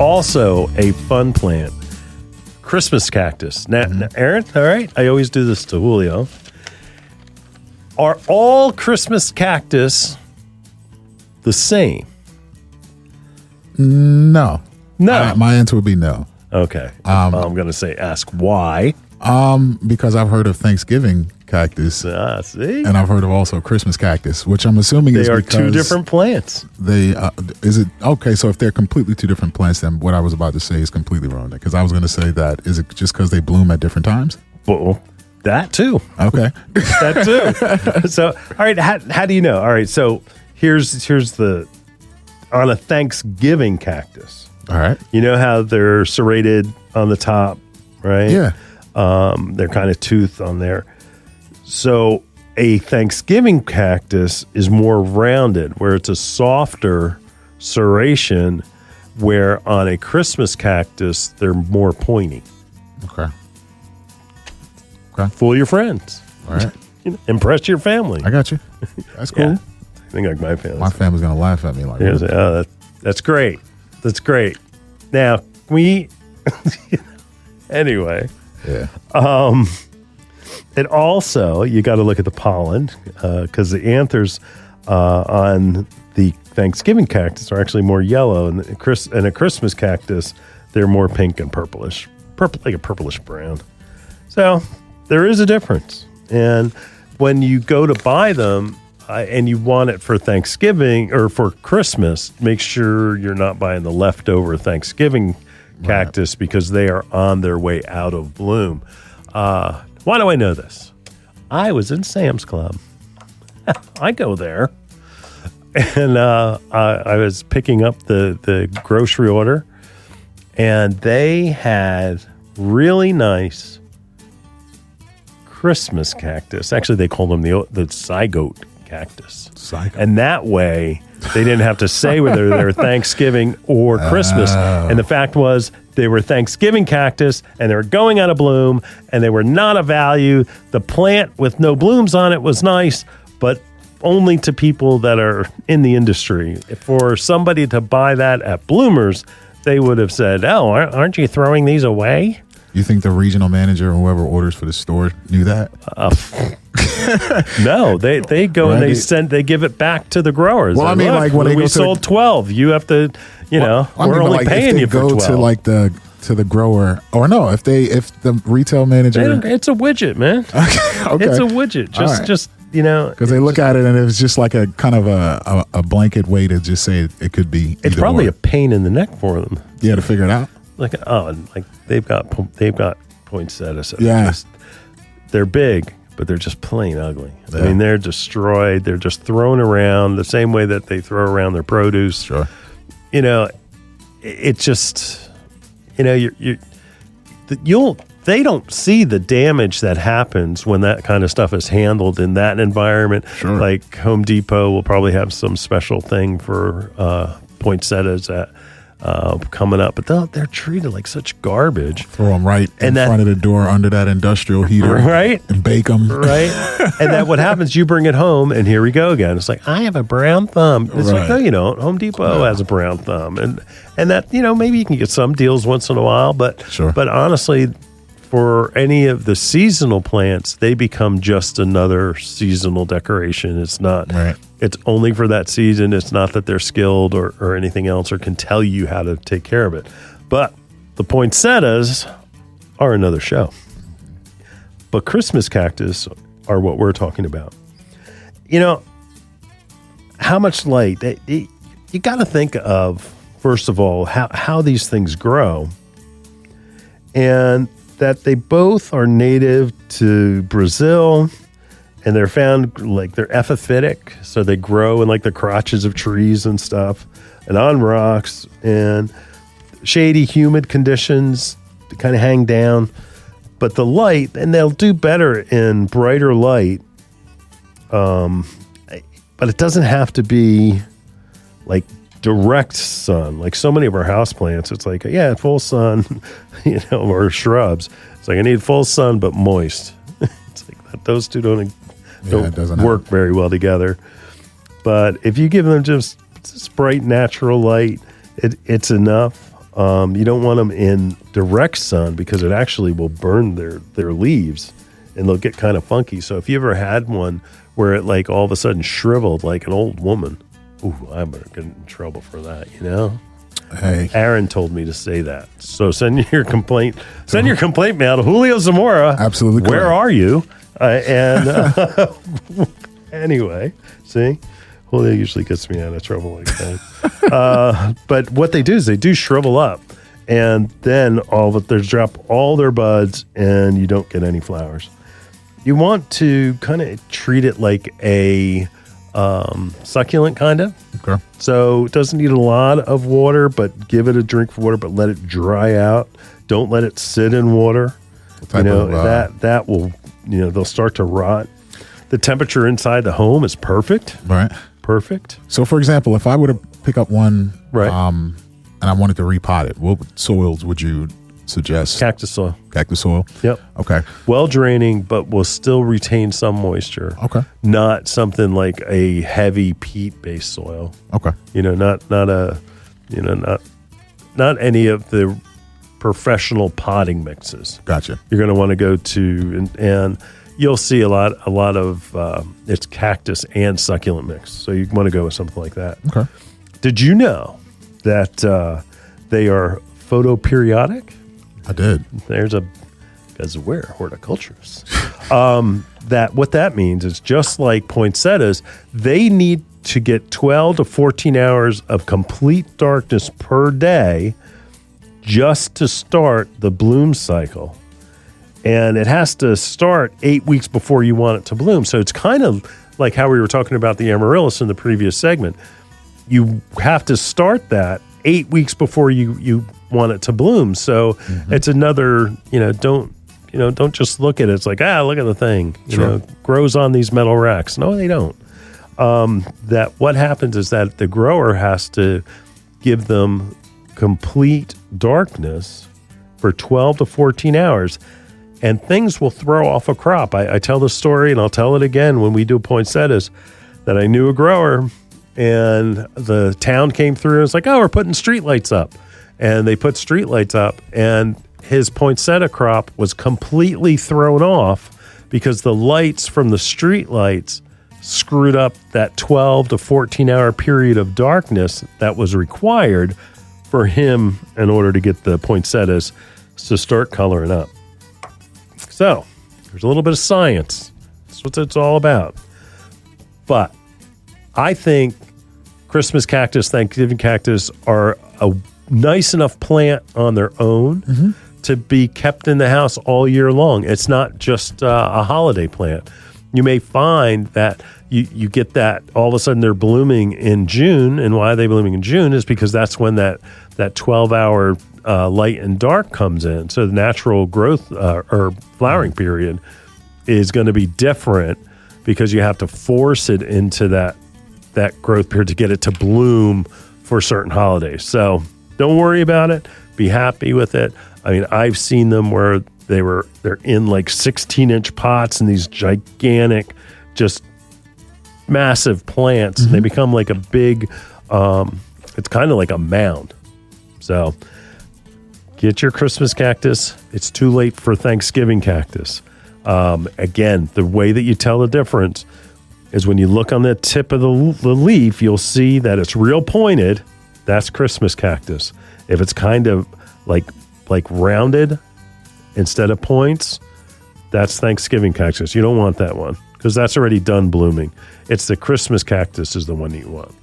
also a fun plant, Christmas cactus. Now, Aaron, all right, I always do this to Julio. Are all Christmas cactus the same? No. No. My answer would be no. Okay. I'm going to say ask why. Because I've heard of Thanksgiving cactus. See? And I've heard of also Christmas cactus, which I'm assuming is because they are two different plants. Is it okay? So if they're completely two different plants, then what I was about to say is completely wrong. Because I was going to say that is it just because they bloom at different times? Well, that too. Okay, that too. So, all right. How do you know? All right. So here's the on a Thanksgiving cactus. All right. You know how they're serrated on the top, right? Yeah. They're kind of toothed on there. So a Thanksgiving cactus is more rounded, where it's a softer serration, where on a Christmas cactus, they're more pointy. Okay. Fool your friends. All right. Impress your family. I got you. That's cool. Yeah. I think like my family. My family's going to laugh at me like that. Oh, that's great. That's great. Now, anyway. Yeah. It also, you got to look at the pollen because the anthers on the Thanksgiving cactus are actually more yellow, and a Christmas cactus, they're more pink and purplish, like a purplish brown. So there is a difference. And when you go to buy them and you want it for Thanksgiving or for Christmas, make sure you're not buying the leftover Thanksgiving cactus because they are on their way out of bloom. Why do I know this? I was in Sam's Club. I go there. And I was picking up the grocery order. And they had really nice Christmas cactus. Actually, they called them the zygote cactus. Zygote. And that way, they didn't have to say whether they're Thanksgiving or Christmas. And the fact was, they were Thanksgiving cactus, and they were going out of bloom, and they were not of value. The plant with no blooms on it was nice, but only to people that are in the industry. For somebody to buy that at Bloomers, they would have said, "Oh, aren't you throwing these away?" You think the regional manager or whoever orders for the store knew that? No, they go and they give it back to the growers. Well, I mean, like when we sold 12, you have to, we're only paying you for 12. To the grower, or no, if the retail manager, it's a widget, man. Okay. It's a widget. Just because they look at it and it's just like a kind of a blanket way to just say it could be. It's probably a pain in the neck for them. Yeah, to figure it out. Like they've got poinsettias. Yeah, they're big, but they're just plain ugly. Yeah. I mean, they're destroyed. They're just thrown around the same way that they throw around their produce. Sure. It's just, they don't see the damage that happens when that kind of stuff is handled in that environment. Sure. Like Home Depot will probably have some special thing for poinsettias coming up, but they're treated like such garbage. Throw them right in front of the door under that industrial heater, right? And bake them, right? And that what happens? You bring it home, and here we go again. It's like I have a brown thumb. It's like, no, you don't. Home Depot has a brown thumb, and that maybe you can get some deals once in a while, but sure. But honestly, for any of the seasonal plants, they become just another seasonal decoration. It's not. Right. It's only for that season. It's not that they're skilled or anything else or can tell you how to take care of it. But the poinsettias are another show. But Christmas cactus are what we're talking about. How much light? You got to think of, first of all, how these things grow. And that they both are native to Brazil. And they're found, they're epiphytic, so they grow in the crotches of trees and stuff, and on rocks, and shady, humid conditions to kind of hang down. But the light, and they'll do better in brighter light, but it doesn't have to be direct sun. Like so many of our houseplants, it's full sun, or shrubs. It's I need full sun but moist. It's that those two don't work very well together. But if you give them just bright natural light, it's enough. You don't want them in direct sun because it actually will burn their leaves and they'll get kind of funky. So if you ever had one where it like all of a sudden shriveled like an old woman, ooh, I'm going to get in trouble for that, you know? Hey. Aaron told me to say that. So send your complaint mail to Julio Zamora. Absolutely correct. Where are you? Anyway, see? Julio usually gets me out of trouble like that. But what they do is they do shrivel up, and then they drop all their buds, and you don't get any flowers. You want to kind of treat it like a succulent kind of. Okay. So it doesn't need a lot of water, but give it a drink of water, but let it dry out. Don't let it sit in water. That will, they'll start to rot. The temperature inside the home is perfect. Right. Perfect. So, for example, if I were to pick up one, right, and I wanted to repot it, what soils would you suggest? Cactus soil. Cactus soil? Yep. Okay. Well draining, but will still retain some moisture. Okay. Not something like a heavy peat-based soil. Okay. Not any of the professional potting mixes. Gotcha. You're going to want to go to and you'll see a lot of it's cactus and succulent mix. So you want to go with something like that. Okay. Did you know that they are photoperiodic? I did. Because we're horticulturists. What that means is just like poinsettias, they need to get 12 to 14 hours of complete darkness per day just to start the bloom cycle. And it has to start 8 weeks before you want it to bloom. So it's kind of like how we were talking about the amaryllis in the previous segment. You have to start that 8 weeks before you want it to bloom. So it's another, don't just look at it. It's like, look at the thing, grows on these metal racks. No, they don't. That what happens is that the grower has to give them complete darkness for 12 to 14 hours. And things will throw off a crop. I tell the story, and I'll tell it again when we do poinsettias, that I knew a grower, and the town came through and was like, we're putting streetlights up. And they put streetlights up, and his poinsettia crop was completely thrown off because the lights from the streetlights screwed up that 12 to 14-hour period of darkness that was required for him in order to get the poinsettias to start coloring up. So there's a little bit of science. That's what it's all about. But I think Christmas cactus, Thanksgiving cactus are a nice enough plant on their own to be kept in the house all year long. It's not just a holiday plant. You may find that you get that all of a sudden they're blooming in June. And why are they blooming in June is because that's when that 12-hour light and dark comes in. So the natural growth or flowering period is going to be different because you have to force it into that growth period to get it to bloom for certain holidays. So don't worry about it. Be happy with it. I mean, I've seen them where they're in like 16-inch pots and these gigantic, just massive plants. And they become like a big, it's kind of like a mound. So get your Christmas cactus. It's too late for Thanksgiving cactus. Again, the way that you tell the difference is when you look on the tip of the leaf, you'll see that it's real pointed. That's Christmas cactus. If it's kind of like rounded instead of points, that's Thanksgiving cactus. You don't want that one because that's already done blooming. It's the Christmas cactus is the one that you want.